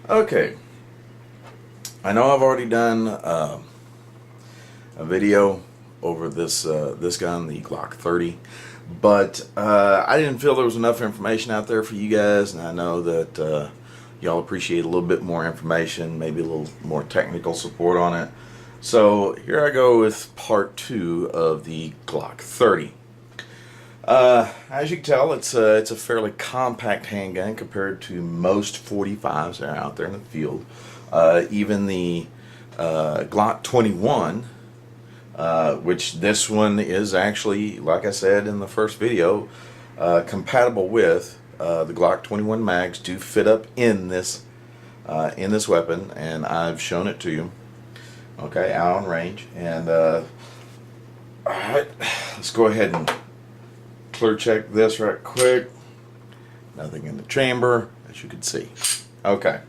Okay, I know I've already done a video over this gun, the Glock 30, but I didn't feel there was enough information out there for you guys, and I know that y'all appreciate a little bit more information, maybe a little more technical support on it. So here I go with part 2 of the Glock 30. As you can tell, it's a fairly compact handgun compared to most 45s that are out there in the field. Even the Glock 21, which this one is actually, like I said in the first video, compatible with the Glock 21 mags do fit up in this weapon, and I've shown it to you. Okay, out on range, and all right, let's go ahead and clear check this right quick. Nothing in the chamber, as you can see. Okay,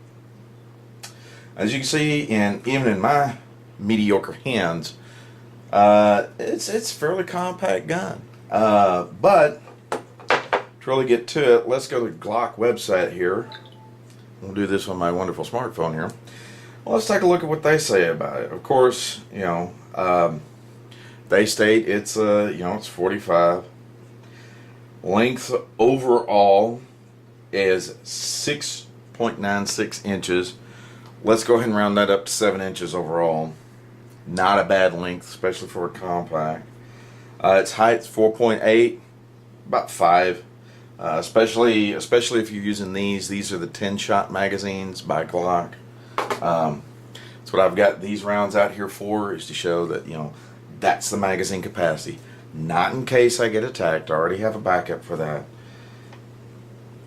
as you can see, and even in my mediocre hands, it's a fairly compact gun. But to really get to it, let's go to the Glock website here. We'll do this on my wonderful smartphone here. Well, let's take a look at what they say about it. Of course, you know, they state it's it's 45. Length overall is 6.96 inches. Let's go ahead and round that up to 7 inches overall. Not a bad length, especially for a compact. Its height's 4.8, about 5. Especially if you're using these. These are the 10-shot magazines by Glock. That's what I've got these rounds out here for, is to show that, you know, that's the magazine capacity. Not in case I get attacked. I already have a backup for that.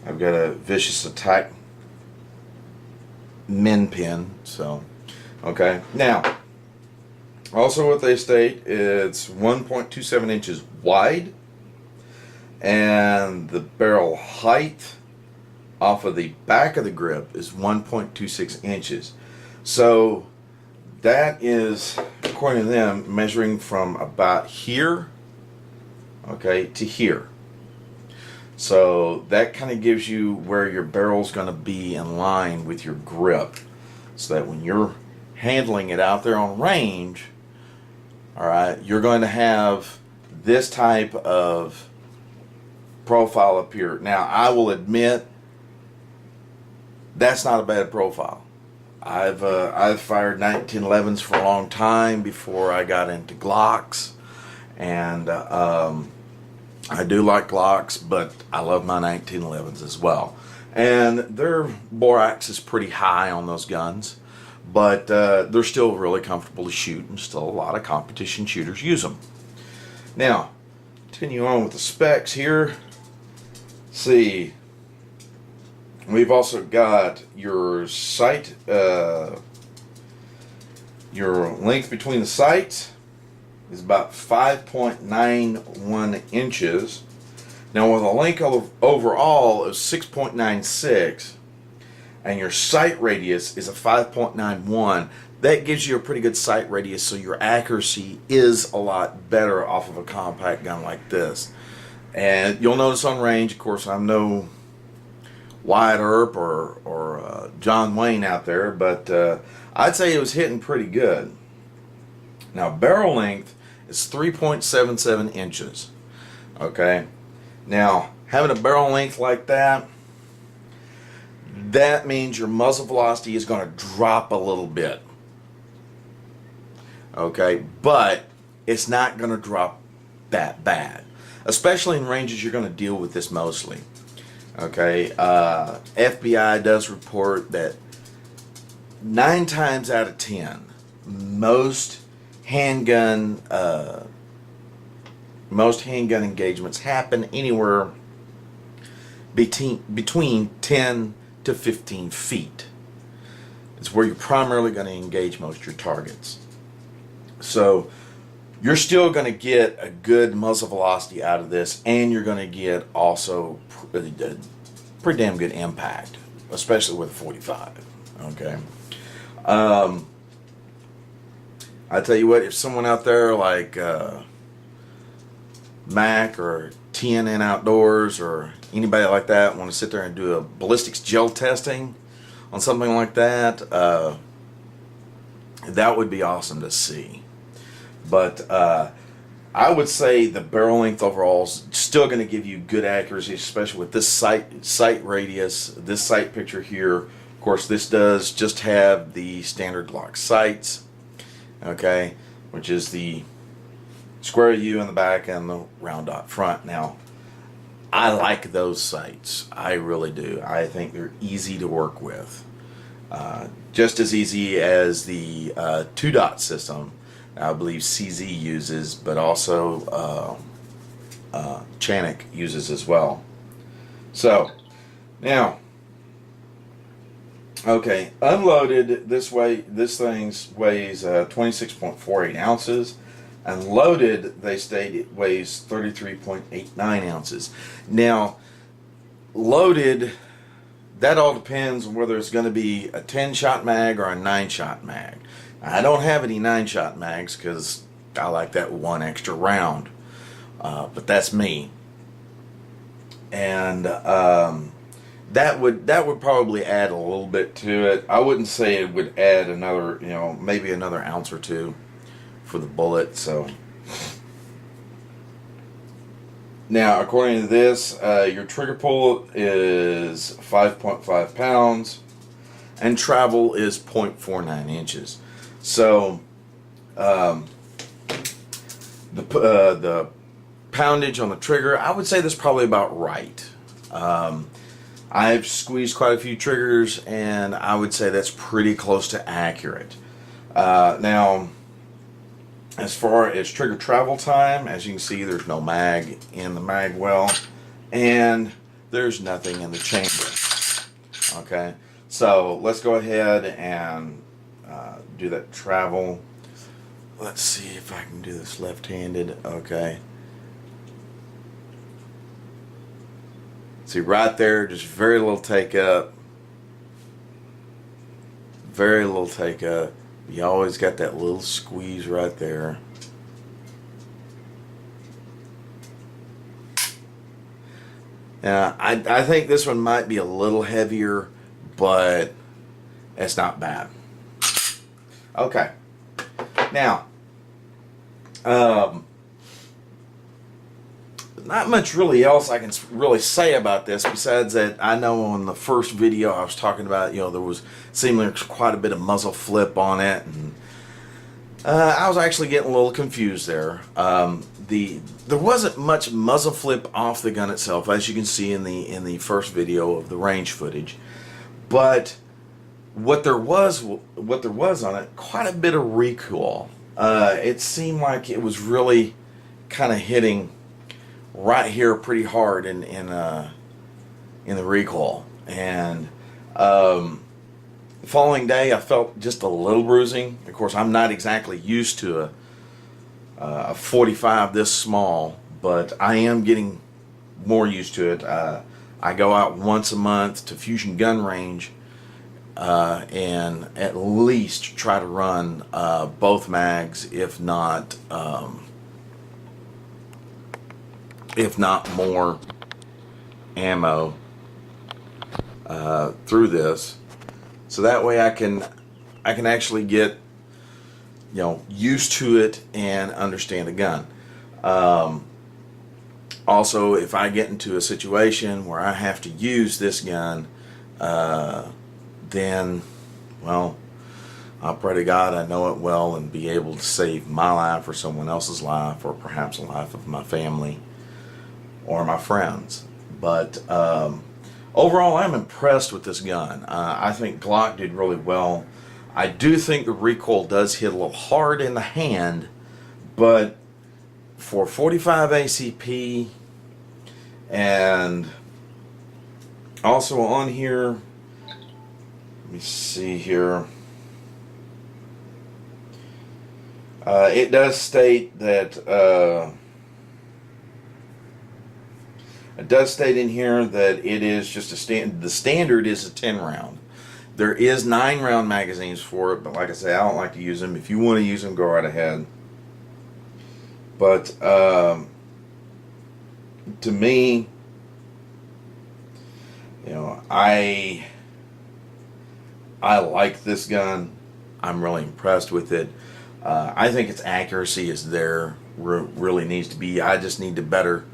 I've got a vicious attack min pin. So, okay. Now, also what they state, it's 1.27 inches wide, and the barrel height off of the back of the grip is 1.26 inches. So that is, according to them, measuring from about here, okay, to here. So that kind of gives you where your barrel's going to be in line with your grip, so that when you're handling it out there on range, all right, you're going to have this type of profile up here. Now, I will admit that's not a bad profile. I've fired 1911s for a long time before I got into Glocks, and I do like Glocks, but I love my 1911s as well. And their borax is pretty high on those guns, but they're still really comfortable to shoot, and still a lot of competition shooters use them. Now, continue on with the specs here. See, we've also got your sight, your length between the sights is about 5.91 inches. Now, with a length overall of 6.96, and your sight radius is a 5.91, that gives you a pretty good sight radius, so your accuracy is a lot better off of a compact gun like this. And you'll notice on range, of course, I'm no Wyatt Earp or John Wayne out there, but I'd say it was hitting pretty good. Now, barrel length is 3.77 inches. Okay, now having a barrel length like that, that means your muzzle velocity is going to drop a little bit. Okay, but it's not going to drop that bad, especially in ranges you're going to deal with this mostly. Okay, FBI does report that 9 times out of 10, most handgun engagements happen anywhere between 10 to 15 feet. It's where you're primarily going to engage most of your targets. So you're still going to get a good muzzle velocity out of this, and you're going to get also pretty damn good impact, especially with a 45. Okay. I tell you what, if someone out there like Mac or TNN Outdoors or anybody like that want to sit there and do a ballistics gel testing on something like that, that would be awesome to see. But I would say the barrel length overall is still going to give you good accuracy, especially with this sight radius, this sight picture here. Of course, this does just have the standard Glock sights, okay, which is the square U in the back and the round dot front. Now, I like those sights. I really do. I think they're easy to work with. Just as easy as the two dot system I believe CZ uses, but also Chanik uses as well. So, now, okay, unloaded, this thing weighs 26.48 ounces. And loaded, they state it weighs 33.89 ounces. Now, loaded, that all depends on whether it's going to be a 10-shot mag or a 9-shot mag. I don't have any 9-shot mags because I like that one extra round. But that's me. And that would probably add a little bit to it. I wouldn't say it would add another, maybe another ounce or two for the bullet. So now, according to this, your trigger pull is 5.5 pounds and travel is 0.49 inches. So the poundage on the trigger, I would say that's probably about right. I've squeezed quite a few triggers and I would say that's pretty close to accurate. Now, as far as trigger travel time, as you can see, there's no mag in the mag well, and there's nothing in the chamber. Okay, so let's go ahead and do that travel. Let's see if I can do this left-handed. Okay. See right there, just very little take up. Very little take up. You always got that little squeeze right there. Now, I think this one might be a little heavier, but it's not bad. Okay. Now, not much really else I can really say about this besides that I know in the first video I was talking about, there was seemingly quite a bit of muzzle flip on it, and I was actually getting a little confused there. There wasn't much muzzle flip off the gun itself, as you can see in the first video of the range footage, but what there was on it, quite a bit of recoil. It seemed like it was really kind of hitting right here pretty hard in the recoil, and the following day I felt just a little bruising. Of course, I'm not exactly used to a 45 this small, but I am getting more used to it. I go out once a month to Fusion Gun Range and at least try to run both mags, if not more ammo through this, so that way I can actually get used to it and understand the gun. Also, if I get into a situation where I have to use this gun, then, well, I'll pray to God I know it well and be able to save my life or someone else's life, or perhaps the life of my family or my friends. But overall, I'm impressed with this gun. I think Glock did really well. I do think the recoil does hit a little hard in the hand, but for 45 ACP, and also on here, let me see here, it does state that it does state in here that it is just the standard is a 10 round. There is 9 round magazines for it, but like I say, I don't like to use them. If you want to use them, go right ahead. But to me, I like this gun. I'm really impressed with it. I think its accuracy is there. Really needs to be. I just need to better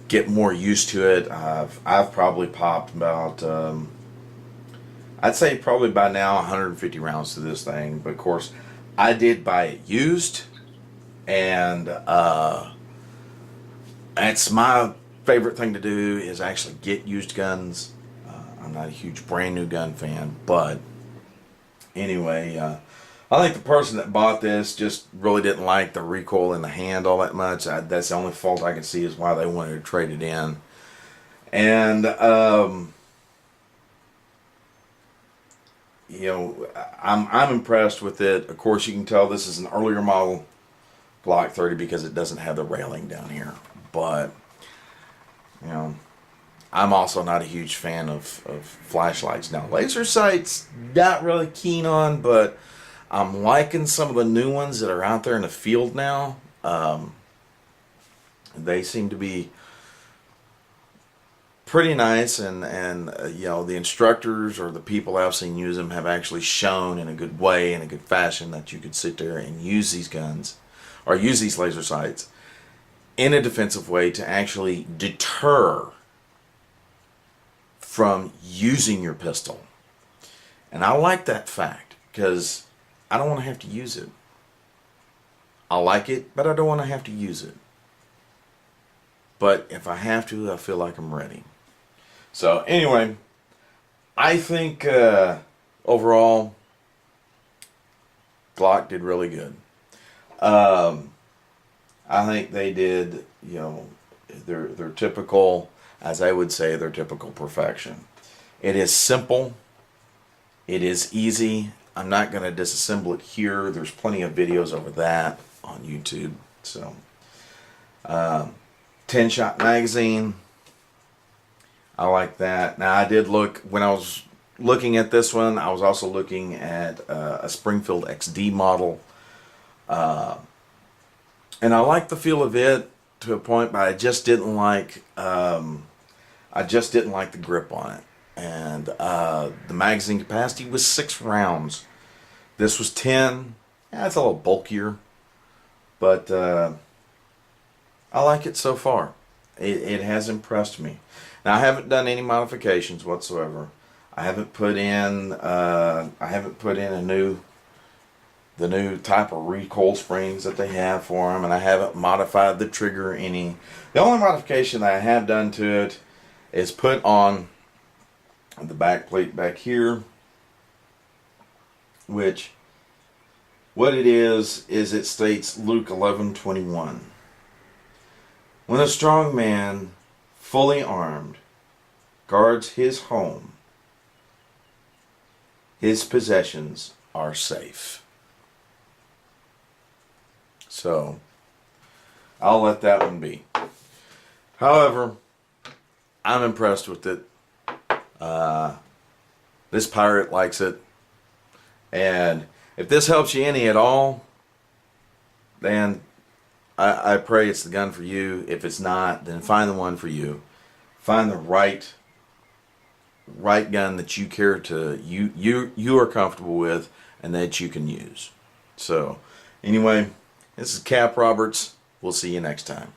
get more used to it. I've probably popped about I'd say probably by now 150 rounds to this thing. But of course, I did buy it used, and it's my favorite thing to do is actually get used guns. I'm not a huge brand new gun fan, but anyway, I think the person that bought this just really didn't like the recoil in the hand all that much. That's the only fault I can see is why they wanted to trade it in. And you know, I'm impressed with it. Of course, you can tell this is an earlier model Glock 30 because it doesn't have the railing down here. But you know, I'm also not a huge fan of flashlights. Now, laser sights, not really keen on, but I'm liking some of the new ones that are out there in the field now. They seem to be pretty nice, and you know, the instructors or the people I've seen use them have actually shown in a good way, in a good fashion, that you could sit there and use these guns or use these laser sights in a defensive way to actually deter from using your pistol. And I like that fact because I don't want to have to use it. I like it, but I don't want to have to use it. But if I have to, I feel like I'm ready. So anyway, I think overall, Glock did really good. I think they did, you know, their typical, as I would say, their typical perfection. It is simple. It is easy. I'm not going to disassemble it here. There's plenty of videos over that on YouTube. So, 10-shot magazine. I like that. Now, I did look, when I was looking at this one, I was also looking at a Springfield XD model. And I like the feel of it to a point, but I just didn't like the grip on it. And the magazine capacity was 6 rounds. This was 10. Yeah, it's a little bulkier, but I like it so far. It has impressed me. Now, I haven't done any modifications whatsoever. I haven't put in the new type of recoil springs that they have for them, and I haven't modified the trigger any. The only modification that I have done to it is put on the back plate back here, which what it is it states Luke 11:21. When a strong man, fully armed, guards his home, his possessions are safe. So, I'll let that one be. However, I'm impressed with it. This pirate likes it. And if this helps you any at all, then I pray it's the gun for you. If it's not, then find the one for you. Find the right gun that you care to, you are comfortable with and that you can use. So, anyway, this is Cap Roberts. We'll see you next time.